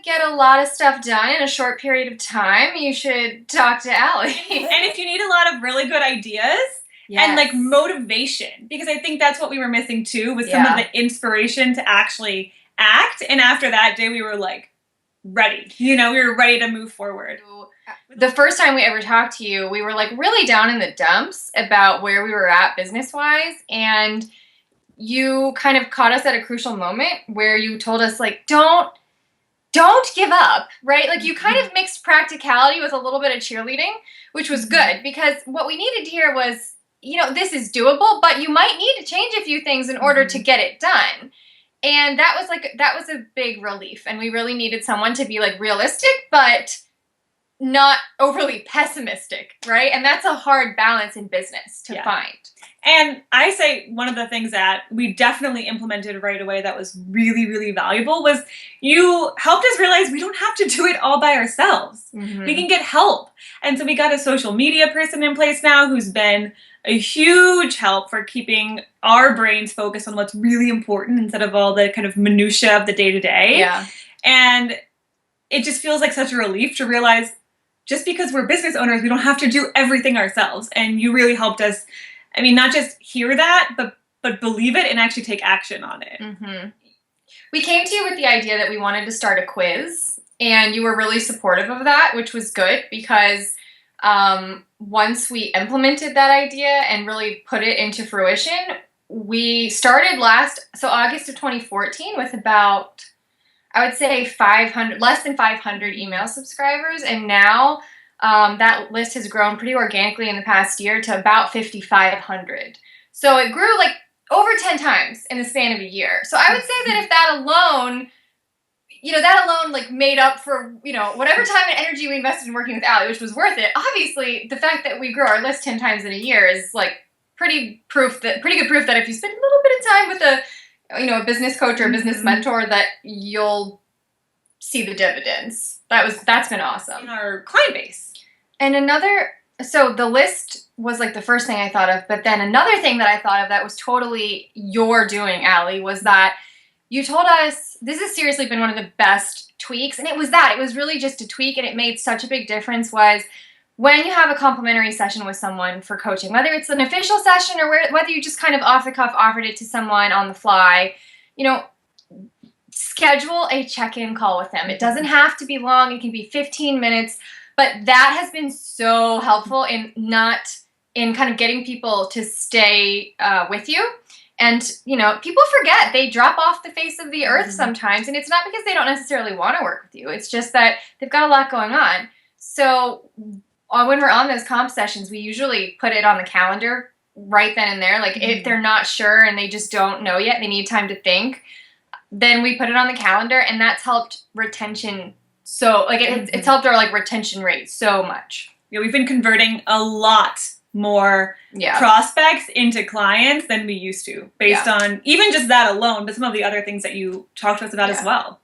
get a lot of stuff done in a short period of time, you should talk to Allie. And if you need a lot of really good ideas and like motivation, because I think that's what we were missing too, was some of the inspiration to actually act. And after that day, we were like ready. You know, we were ready to move forward. The first time we ever talked to you, we were like really down in the dumps about where we were at business-wise, and you kind of caught us at a crucial moment where you told us, like, don't give up, right? Like, you kind of mixed practicality with a little bit of cheerleading, which was good, because what we needed to hear was, you know, this is doable, but you might need to change a few things in order to get it done. And that was a big relief, and we really needed someone to be like realistic, but not overly pessimistic, right? And that's a hard balance in business to find. And I say one of the things that we definitely implemented right away that was really, really valuable was you helped us realize we don't have to do it all by ourselves. We can get help. And so we got a social media person in place now who's been a huge help for keeping our brains focused on what's really important instead of all the kind of minutia of the day-to-day. Yeah. And it just feels like such a relief to realize just because we're business owners, we don't have to do everything ourselves. And you really helped us, I mean, not just hear that, but believe it and actually take action on it. We came to you with the idea that we wanted to start a quiz, and you were really supportive of that, which was good, because once we implemented that idea and really put it into fruition, we started August of 2014 with about, I would say, less than 500 email subscribers, and now that list has grown pretty organically in the past year to about 5,500. So it grew like over 10 times in the span of a year. So I would say that if that alone like made up for, you know, whatever time and energy we invested in working with Allie, which was worth it. Obviously, the fact that we grew our list 10 times in a year is like pretty good proof that if you spend a little bit of time with a business coach or a business mentor, that you'll see the dividends. That's been awesome. In our client base. And so the list was like the first thing I thought of, but then another thing that I thought of that was totally your doing, Allie, was that you told us, this has seriously been one of the best tweaks, and it was really just a tweak, and it made such a big difference, was when you have a complimentary session with someone for coaching, whether it's an official session or whether you just kind of off the cuff offered it to someone on the fly, you know, schedule a check-in call with them. It doesn't have to be long. It can be 15 minutes, but that has been so helpful in kind of getting people to stay with you. And, you know, people forget. They drop off the face of the earth sometimes, and it's not because they don't necessarily want to work with you. It's just that they've got a lot going on. So when we're on those comp sessions, we usually put it on the calendar right then and there. Like, if they're not sure and they just don't know yet, they need time to think, then we put it on the calendar, and that's helped retention. So, like, it's helped our, like, retention rate so much. Yeah, we've been converting a lot more prospects into clients than we used to, based on even just that alone, but some of the other things that you talked to us about as well.